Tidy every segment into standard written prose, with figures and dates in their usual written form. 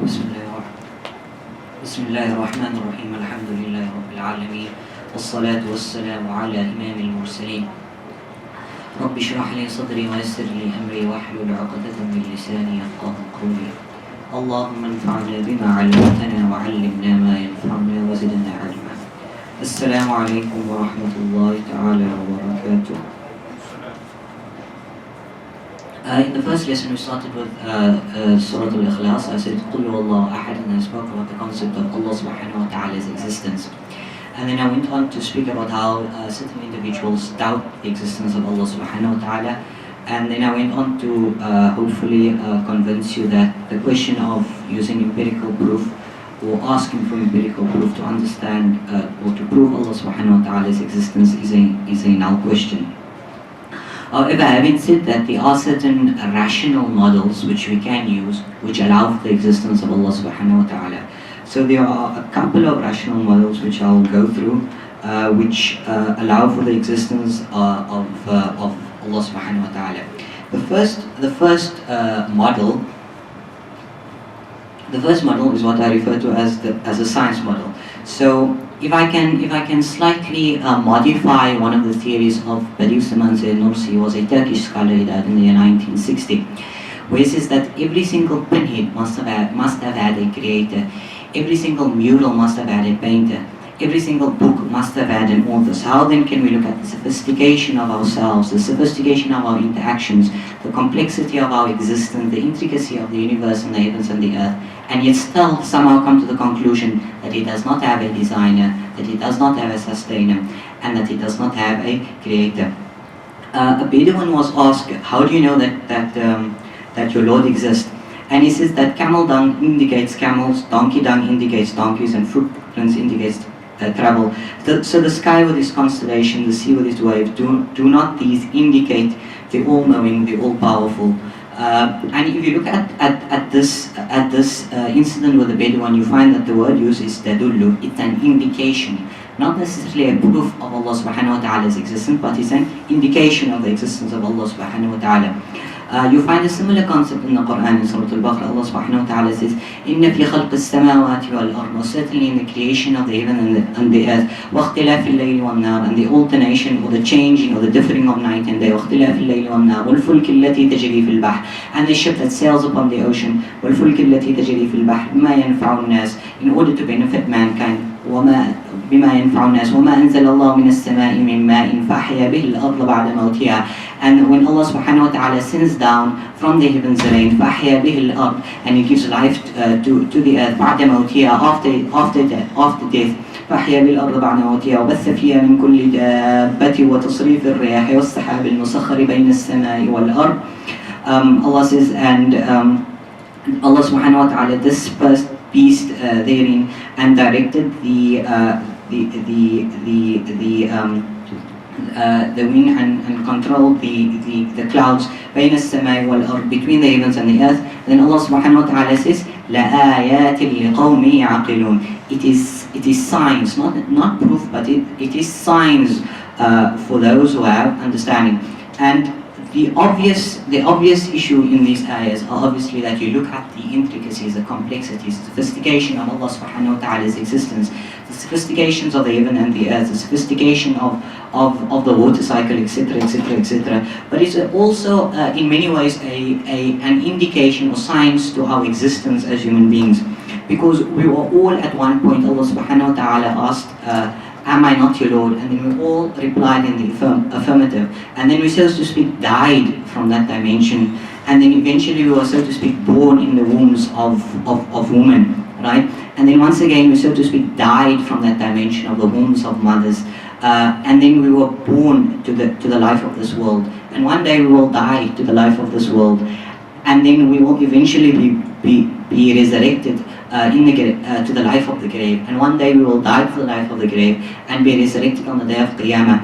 بسم الله بسم الله الرحمن الرحيم الحمد لله رب العالمين والصلاة والسلام على إمام المرسلين رب اشرح لي صدري ويسر لي أمري واحلل عقدة من لساني يفقهوا قولي اللهم انفعنا بما علمتنا وعلمنا ما ينفعنا وزدنا علما. السلام عليكم ورحمة الله تعالى وبركاته. In the first lesson we started with Surah Al-Ikhlas. I said قُلْ هُوَ اللَّهُ أَحَدٌ, and I spoke about the concept of Allah subhanahu wa ta'ala's existence. And then I went on to speak about how certain individuals doubt the existence of Allah subhanahu wa ta'ala. And then I went on to hopefully convince you that the question of using empirical proof or asking for empirical proof to understand or to prove Allah subhanahu wa ta'ala's existence is a null question. However, having said that, there are certain rational models which we can use which allow for the existence of Allah subhanahu wa ta'ala. So there are a couple of rational models which I'll go through which allow for the existence of Allah subhanahu wa ta'ala. The first model is what I refer to as a science model. So if I can slightly modify one of the theories of Badiou Samanse Nursi, who was a Turkish scholar, he died in the year 1960, where he says that every single pinhead must have had a creator, every single mural must have had a painter, every single book must have had an author. So how then can we look at the sophistication of ourselves, the sophistication of our interactions, the complexity of our existence, the intricacy of the universe and the heavens and the earth, and yet still somehow come to the conclusion that he does not have a designer, that he does not have a sustainer, and that he does not have a creator. A Bedouin was asked, how do you know that your Lord exists? And he says that camel dung indicates camels, donkey dung indicates donkeys, and footprints indicates travel. So the sky with its constellation, the sea with its waves, do not these indicate the all-knowing, the all-powerful? And if you look at this incident with the Bedouin, you find that the word used is tadullu. It's an indication, not necessarily a proof of Allah subhanahu wa ta'ala's existence, but it's an indication of the existence of Allah subhanahu wa ta'ala. You find a similar concept in the Qur'an in Surah Al-Baqarah. Allah subhanahu wa ta'ala says, إِنَّ فِي خَلْقِ السَّمَاوَاتِ وَالْأَرْضِ, certainly in the creation of the heaven and the earth, وَاخْتِلَافِ اللَّيْلِ وَالنَّهَارِ, and the alternation or the changing or the differing of night and day, وَاخْتِلَافِ اللَّيْلِ وَالنَّهَارِ وَالْفُلْكِ الَّتِي تَجْرِي فِي الْبَحْرِ, and the ship that sails upon the ocean, وَالْفُلْكِ الَّتِي تَجْرِي فِي الْبَحْرِ بِمَا يَنْفَعُ النَّاسِ, in order to benefit mankind, بما ينفع الناس وما أنزل الله من السماء من ماء فأحيا به الأرض بعد موتها. And when Allah subhanahu wa ta'ala sends down from the heavens rain, فأحيا به الأرض, and He gives life to the earth بعد موتها, after death, فأحيا بالأرض بعد موتها وبث فيها من كل دابة وتصريف الرياح والسحاب المسخر بين السماء والأرض. Allah says, and Allah subhanahu wa ta'ala dispersed beast therein and directed the wind and controlled the clouds بين السماء والأرض, between the heavens and the earth. Then Allah subhanahu wa ta'ala says لَآيَاتٍ لِقَوْمٍ يَعْقِلُونَ. It is signs, not proof, but it is signs for those who have understanding. And the obvious issue in these ayahs are obviously that you look at the intricacies, the complexities, the sophistication of Allah subhanahu wa ta'ala's existence, the sophistications of the heaven and the earth, the sophistication of the water cycle, etc., etc., etc. But it's also in many ways an indication or signs to our existence as human beings, because we were all at one point, Allah subhanahu wa ta'ala asked, am I not your Lord? And then we all replied in the affirmative. And then we, so to speak, died from that dimension. And then eventually we were, so to speak, born in the wombs of women, right? And then once again we, so to speak, died from that dimension of the wombs of mothers. And then we were born to the life of this world. And one day we will die to the life of this world. And then we will eventually be resurrected to the life of the grave, and one day we will die to the life of the grave and be resurrected on the day of Qiyamah.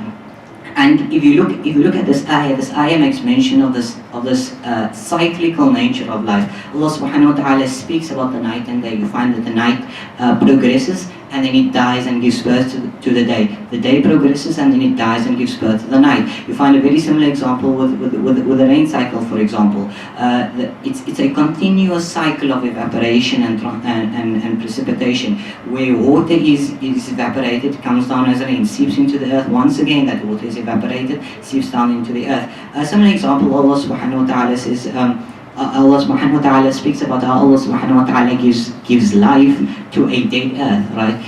And if you look at this ayah makes mention of this cyclical nature of life. Allah subhanahu wa ta'ala speaks about the night and day. You find that the night progresses and then it dies and gives birth to the day. The day progresses and then it dies and gives birth to the night. You find a very similar example with the rain cycle, for example. It's a continuous cycle of evaporation and precipitation, where water is evaporated, comes down as rain, seeps into the earth. Once again, that water is evaporated, seeps down into the earth. A similar example, Allah subhanahu wa ta'ala says, Allah subhanahu wa ta'ala speaks about how Allah subhanahu wa ta'ala gives life to a dead earth, right?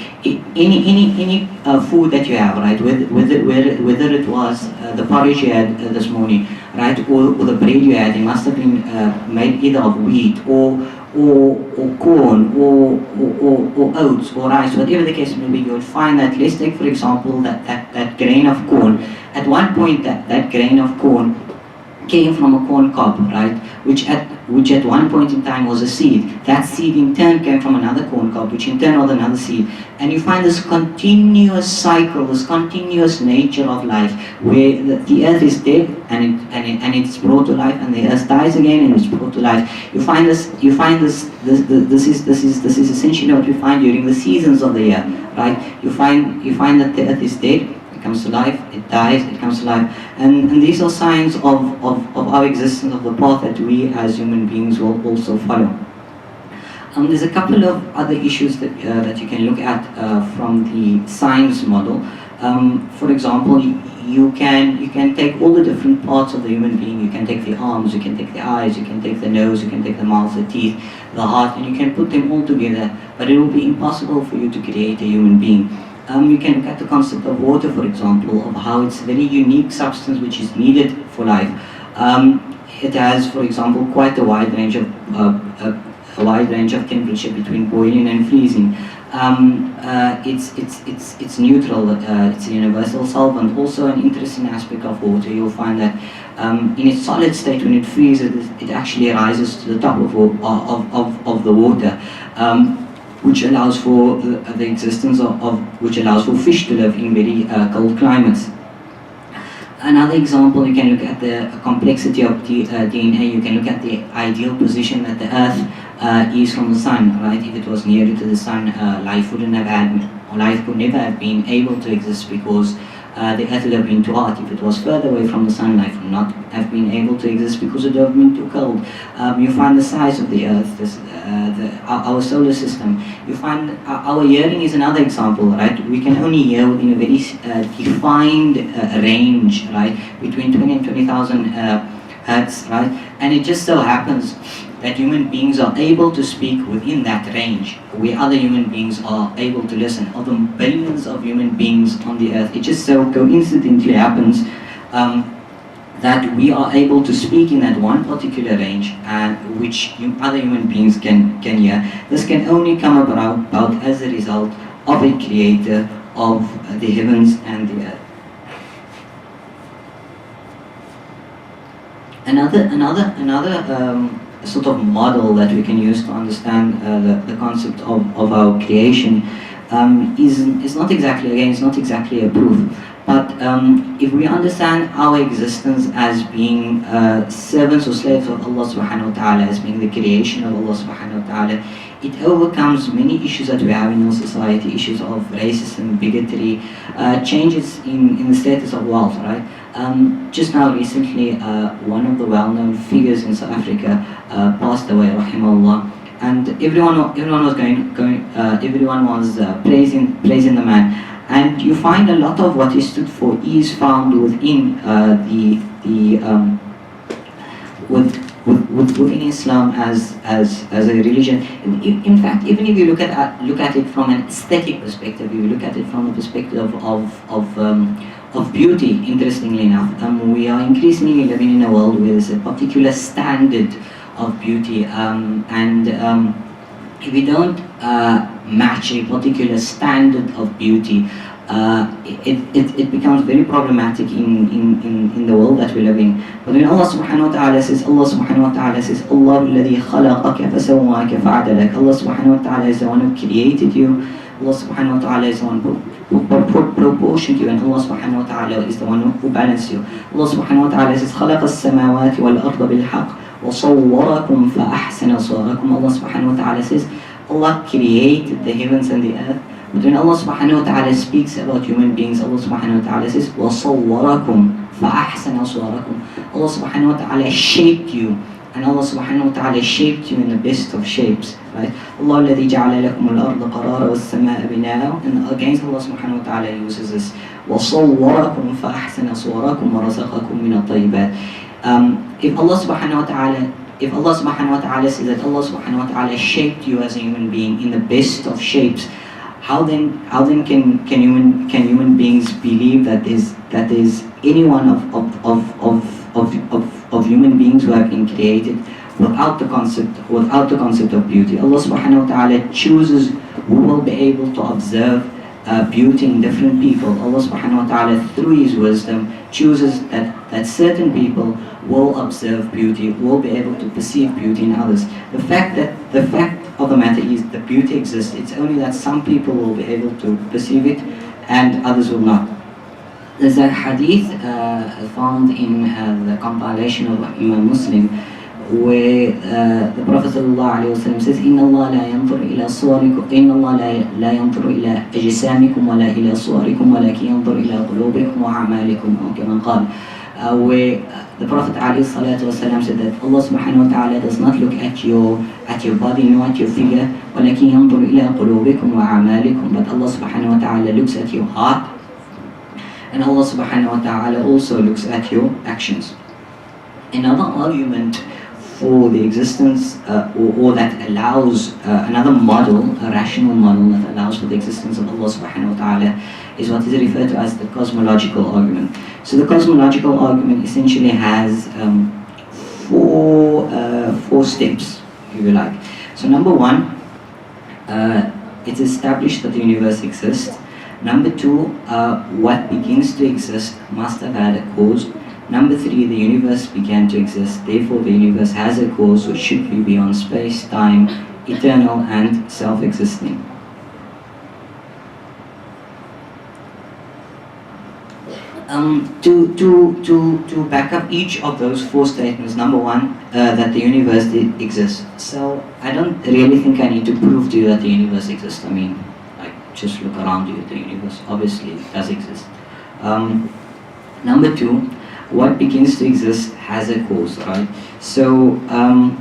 Any food that you have, right? Whether it was the porridge you had this morning, right, or the bread you had, it must have been made either of wheat or corn or oats or rice, whatever the case may be. You would find that, let's take for example that grain of corn. At one point that grain of corn came from a corn cob, right, which at one point in time was a seed. That seed in turn came from another corn cob, which in turn was another seed. And you find this continuous cycle, this continuous nature of life, where the earth is dead and it's brought to life, and the earth dies again and it's brought to life. You find this is essentially what you find during the seasons of the year, right? You find that the earth is dead, comes to life, it dies, it comes to life, and these are signs of our existence, of the path that we as human beings will also follow. There's a couple of other issues that you can look at from the science model. For example, you can take all the different parts of the human being. You can take the arms, you can take the eyes, you can take the nose, you can take the mouth, the teeth, the heart, and you can put them all together, but it will be impossible for you to create a human being. You can look at the concept of water, for example, of how it's a very unique substance which is needed for life. It has, for example, quite a wide range of temperature between boiling and freezing. It's neutral. It's a universal solvent. Also, an interesting aspect of water, you'll find that in its solid state, when it freezes, it actually rises to the top of the water. Which allows for the existence which allows for fish to live in very cold climates. Another example, you can look at the complexity of the DNA. You can look at the ideal position that the Earth is from the Sun, right? If it was nearer to the Sun, life could never have been able to exist, because the Earth would have been too hot. If it was further away from the Sun, life would not have been able to exist because it would have been too cold. You find the size of the Earth, our solar system. You find our hearing is another example, right? We can only hear within a very defined range, right? Between 20 and 20,000 hertz, right? And it just so happens that human beings are able to speak within that range, where other human beings are able to listen. Of the billions of human beings on the earth, it just so coincidentally happens that we are able to speak in that one particular range, which other human beings can hear. This can only come about as a result of a creator of the heavens and the earth. Another sort of model that we can use to understand the concept of our creation is not exactly, again, it's not exactly a proof, but if we understand our existence as being servants or slaves of Allah subhanahu wa ta'ala, as being the creation of Allah subhanahu wa ta'ala, it overcomes many issues that we have in our society, issues of racism, bigotry, changes in the status of wealth, right? Just now recently, one of the well-known figures in South Africa passed away, rahimahullah, and everyone was praising the man. And you find a lot of what he stood for is found within within Islam as a religion. In fact, even if you look at it from an aesthetic perspective, if you look at it from the perspective of beauty, interestingly enough, we are increasingly living in a world where there's a particular standard of beauty, and if we don't match a particular standard of beauty, it becomes very problematic in the world that we live in. But when Allah subhanahu wa ta'ala says, Allah alladhi khalaqaka fasawwaka fa'adalak, Allah subhanahu wa ta'ala is the one who created you, Allah subhanahu wa ta'ala is the one who proportioned you, and Allah subhanahu wa ta'ala is the one who balanced you. Allah subhanahu wa ta'ala says, خلق السماوات والأرض بالحق وصوركم فأحسن صوركم. Allah subhanahu wa ta'ala says, Allah created the heavens and the earth But when Allah subhanahu wa ta'ala speaks about human beings, Allah subhanahu wa ta'ala says, وَصَوَّرَكُمْ فَأَحْسَنَ صُوَرَكُمْ. Allah subhanahu wa ta'ala shaped you, and Allah subhanahu wa ta'ala shaped you in the best of shapes, right? Allah الذي جعل لكم الأرض قرارا والسماء بناء. And against Allah subhanahu wa ta'ala uses this, وَصَوَّرَكُمْ فَأَحْسَنَ صُوَرَكُمْ وَرَزَقَكُم مِّنَ الطَّيِّبَاتِ. If Allah subhanahu wa ta'ala says that Allah subhanahu wa ta'ala shaped you as a human being in the best of shapes, how then can human beings believe that there's any one of human beings who have been created without the concept of beauty? Allah subhanahu wa ta'ala chooses who will be able to observe beauty in different people. Allah subhanahu wa ta'ala through His wisdom chooses that certain people will observe beauty, will be able to perceive beauty in others. The fact of the matter is that beauty exists. It's only that some people will be able to perceive it and others will not. There's a hadith found in the compilation of Imam Muslim where the Prophet ﷺ says, إن الله لا ينظر إلى صوركم إن الله لا ينظر إلى أجسامكم ولا إلى صوركم ولكن ينظر إلى قلوبكم وأعمالكم أو كما قال. Where the Prophet ﷺ said that Allah subhanahu wa ta'ala does not look at your body nor at your figure, ولكن ينظر إلى قلوبكم وأعمالكم, but Allah subhanahu wa ta'ala looks at your heart, and Allah subhanahu wa ta'ala also looks at your actions. Another argument for the existence or that allows another model, a rational model that allows for the existence of Allah subhanahu wa ta'ala is what is referred to as the cosmological argument. So the cosmological argument essentially has four steps, if you like. So number one, it's established that the universe exists. Number two, what begins to exist must have had a cause. Number three, the universe began to exist, therefore the universe has a cause which should be beyond space, time, eternal and self-existing. To back up each of those four statements, number one, that the universe did exist. So I don't really think I need to prove to you that the universe exists. I mean, like, just look around you, the universe obviously does exist. Number two, what begins to exist has a cause, right? So Allah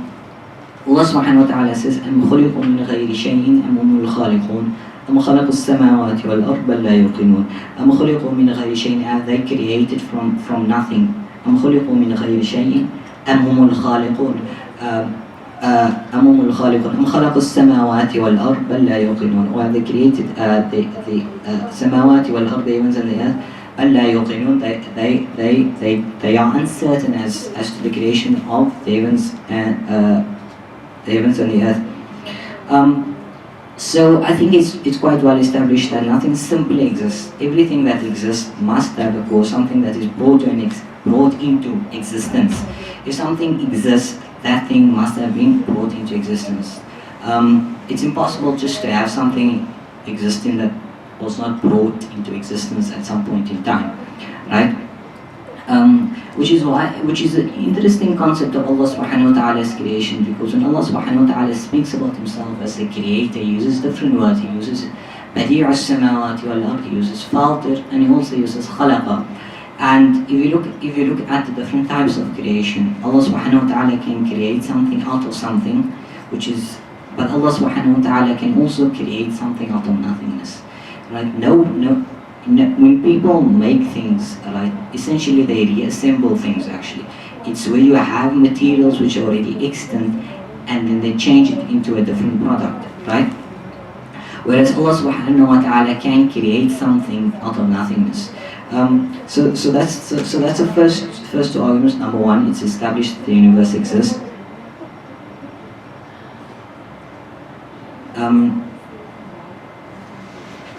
subhanahu wa ta'ala says, أَمْ خُلِقُوا مِنْ غَيْرِ شَيْءٍ أَمْ هُمُ الْخَالِقُونَ أَمْ خَلَقُوا السَّمَاوَاتِ وَالْأَرْضَ بَلْ لَا يُوقِنُونَ أَمْ خُلِقُوا مِنْ غَيْرِ شَيْءٍ, are they created from nothing? أَمْ خُلِقُوا مِنْ غَيْرِ شَيْءٍ أَمْ هُمُ الْخَالِقُونَ أَمْ هُمُ الْخَالِقُونَ أَمْ خَلَقُوا السَّمَاوَاتِ وَالْأَرْضَ بَلْ لَا يُوقِنُونَ, or have they created the samawati wal-ard, the heavens and the earth? بَلْ لَا يُوقِنُونَ, they are uncertain as to the creation of the heavens and the earth. So I think it's quite well established that nothing simply exists. Everything that exists must have a cause, something that is brought into existence. If something exists, that thing must have been brought into existence. It's impossible just to have something existing that was not brought into existence at some point in time, right? Which is an interesting concept of Allah subhanahu wa ta'ala's creation, because when Allah subhanahu wa ta'ala speaks about Himself as the creator, He uses different words. He uses Badi'u as-samawati wal-ard, He uses Fatir, and He also uses Khalaqa. And if you look at the different types of creation, Allah subhanahu wa ta'ala can create something out of something, but Allah subhanahu wa ta'ala can also create something out of nothingness. Right? When people make things, right, essentially they reassemble things actually. It's where you have materials which are already extant and then they change it into a different product, right? Whereas Allah subhanahu wa ta'ala can create something out of nothingness. So that's the first two arguments. Number one, it's established that the universe exists.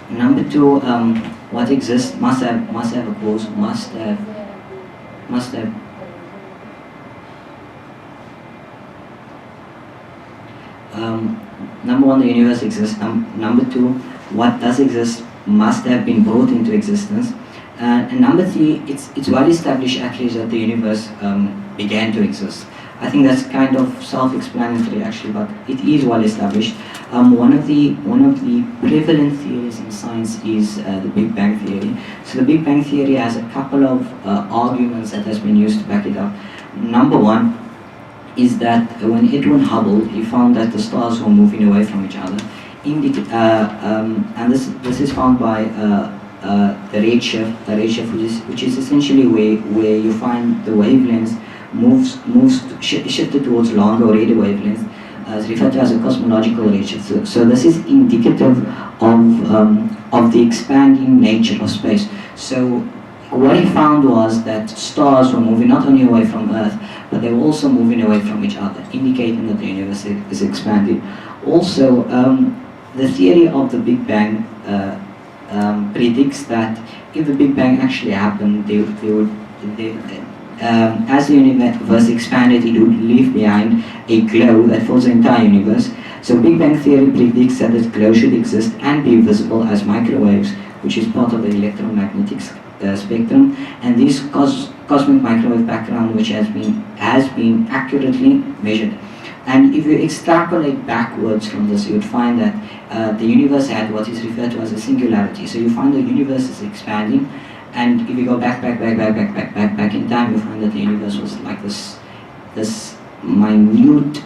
Number two, what exists must have a cause, must have. Number one, the universe exists. Number two, what does exist must have been brought into existence. And number three, it's well established actually that the universe began to exist. I think that's kind of self-explanatory actually, but it is well established. One of the prevalent theories in science is the Big Bang theory. So the Big Bang theory has a couple of arguments that has been used to back it up. Number one is that when Edwin Hubble, he found that the stars were moving away from each other. And this is found by the redshift, which is essentially where you find the wavelengths shifted towards longer or radio wavelengths, is referred to as a cosmological redshift. So this is indicative of the expanding nature of space. So what he found was that stars were moving not only away from Earth, but they were also moving away from each other, indicating that the universe is expanding. Also, the theory of the Big Bang predicts that if the Big Bang actually happened, as the universe expanded, it would leave behind a glow that fills the entire universe. So Big Bang theory predicts that this glow should exist and be visible as microwaves, which is part of the electromagnetic spectrum. And this cosmic microwave background, which has been accurately measured. And if you extrapolate backwards from this, you would find that the universe had what is referred to as a singularity. So you find the universe is expanding, and if you go back in time, you find that the universe was like this minute,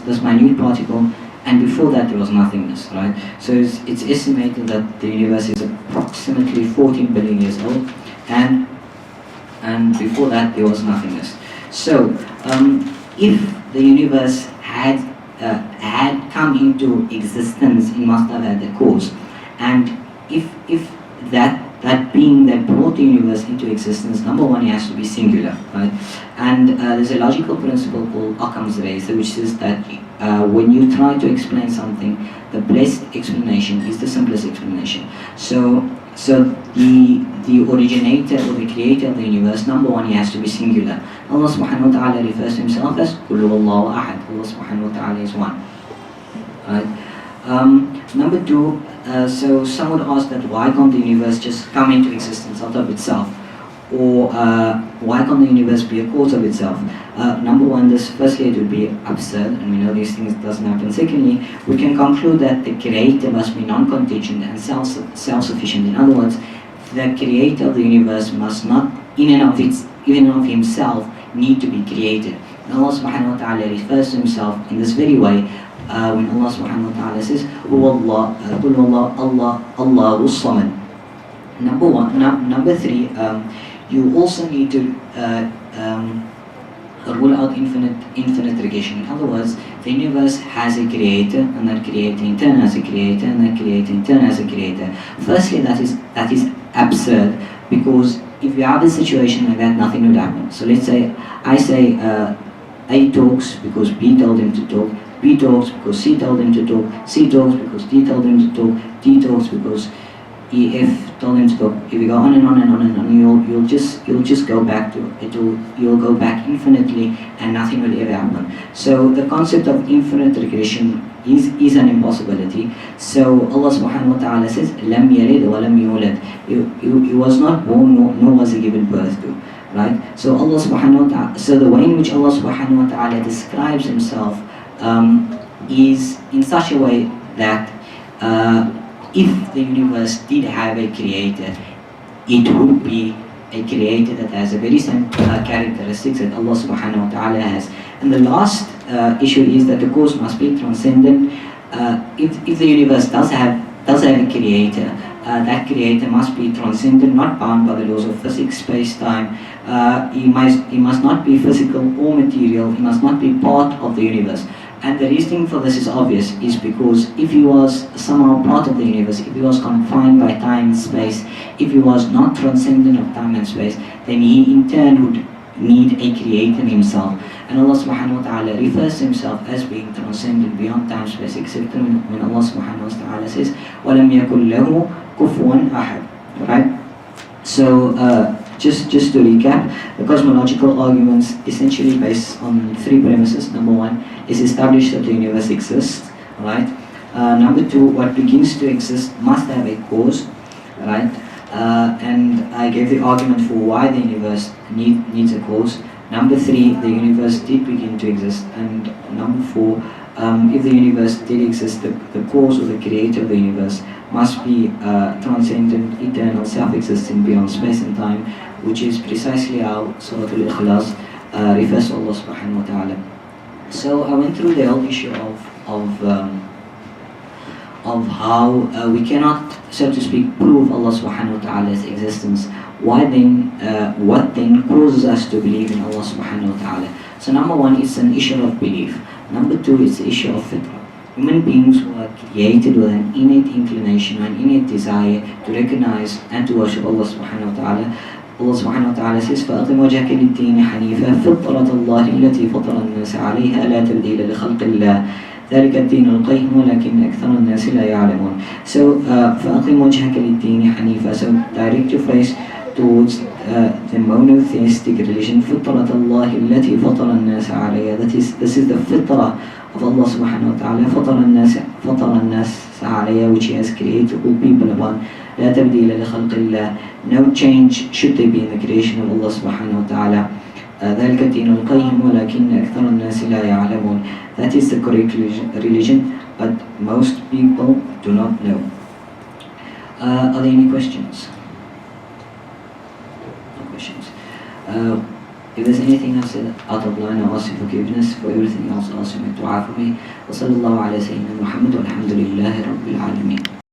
this minute particle, and before that there was nothingness, right? So it's estimated that the universe is approximately 14 billion years old, and before that there was nothingness. So if the universe had come into existence, it must have had a cause, and if that being that brought the universe into existence, number one, it has to be singular, right? And there's a logical principle called Occam's razor, which says that when you try to explain something, the best explanation is the simplest explanation. So the originator or the creator of the universe, number one, he has to be singular. Allah subhanahu wa ta'ala refers to himself as Qul huwallahu ahad. Allah subhanahu wa ta'ala is one. Right? Number two, so some would ask that why can't the universe just come into existence out of itself? Or why can't the universe be a cause of itself? Number one, firstly it would be absurd, and we know these things doesn't happen. Secondly, we can conclude that the creator must be non-contingent and self-sufficient. In other words, the creator of the universe must not, in and of himself, need to be created. And Allah subhanahu wa ta'ala refers to himself in this very way when Allah subhanahu wa ta'ala says, Allahu Samad. Number three, you also need to rule out infinite regression. In other words, the universe has a creator, and that creator in turn has a creator, and that creator in turn has a creator. Firstly, that is absurd, because if you have a situation like that, nothing would happen. So let's say I say A talks because B told him to talk, B talks because C told him to talk, C talks because D told him to talk, D talks because EF told him to talk. If you go on and on and on and on, you'll just go back to it. You'll go back infinitely, and nothing will ever happen. So the concept of infinite regression is an impossibility. So Allah subhanahu wa ta'ala says, "Lam yalid wa lam yulad." He was not born, nor was he given birth to. Right? So Allah subhanahu wa ta'ala. So the way in which Allah subhanahu wa ta'ala describes himself is in such a way that if the universe did have a creator, it would be a creator that has a very same characteristics that Allah subhanahu wa ta'ala has. And the last issue is that the cause must be transcendent. If the universe does have a creator, that creator must be transcendent, not bound by the laws of physics, space-time. He must not be physical or material. He must not be part of the universe. And the reason for this is obvious, is because if he was somehow part of the universe, if he was confined by time and space, if he was not transcendent of time and space, then he in turn would need a creator himself. And Allah subhanahu wa ta'ala refers to himself as being transcendent beyond time, space, except when Allah subhanahu wa ta'ala says, وَلَمْ يَكُنْ لَهُ كُفُوًا أَحَدٌ. Right? So, just to recap, the cosmological arguments essentially based on three premises. Number one is establish that the universe exists, right? Number two, what begins to exist must have a cause, right? And I gave the argument for why the universe needs a cause. Number 3, the universe did begin to exist. And number 4, if the universe did exist, the cause or the creator of the universe must be transcendent, eternal, self-existing beyond space and time, which is precisely how Surah Al-Ikhlas refers to Allah subhanahu wa ta'ala. So I went through the whole issue of how we cannot, so to speak, prove Allah subhanahu wa ta'ala's existence. What then causes us to believe in Allah subhanahu wa ta'ala? So number 1, it's an issue of belief. Number 2, it's the issue of fitrah. Human beings were created with an innate inclination, an innate desire to recognize and to worship Allah subhanahu wa ta'ala. Allah subhanahu wa ta'ala says, فَأَقِمْ وَجْهَكَ لِلدِّينِ حَنِيفًا فِطْرَةَ اللَّهِ الَّتِي فَطَرَ النَّاسَ عَلَيْهَا لَا تَبْدِيلَ لِخَلْقِ اللَّهِ ذَلِكَ الدِّينُ الْقَيِّمُ وَلَكِنَّ أَكْثَرَ النَّاسِ لَا يَعْلَمُونَ. So, فَأَقِمْ وَجْهَكَ لِلدِّينِ حَنِيفًا. So, direct your face towards the monotheistic religion, فِطْرَةَ اللَّهِ الَّتِي فَطَرَ النَّاسَ عَلَيْهَا. This is the fitrah of Allah subhanahu wa ta'ala. فَطَرَ النَّاسَ عَلَيْهَا, which He has created all people upon. لا تبديل لخلق الله. No change should there be in the creation of Allah subhanahu wa ta'ala. ذلك الدين القيم ولكن أكثر الناس لا يعلمون. That is the correct religion, but most people do not know. Are there any questions? No questions. If there's anything else out of line, I ask you forgiveness. For everything else, I ask you to dua for me. وصلى الله على سيدنا محمد والحمد لله رب العالمين.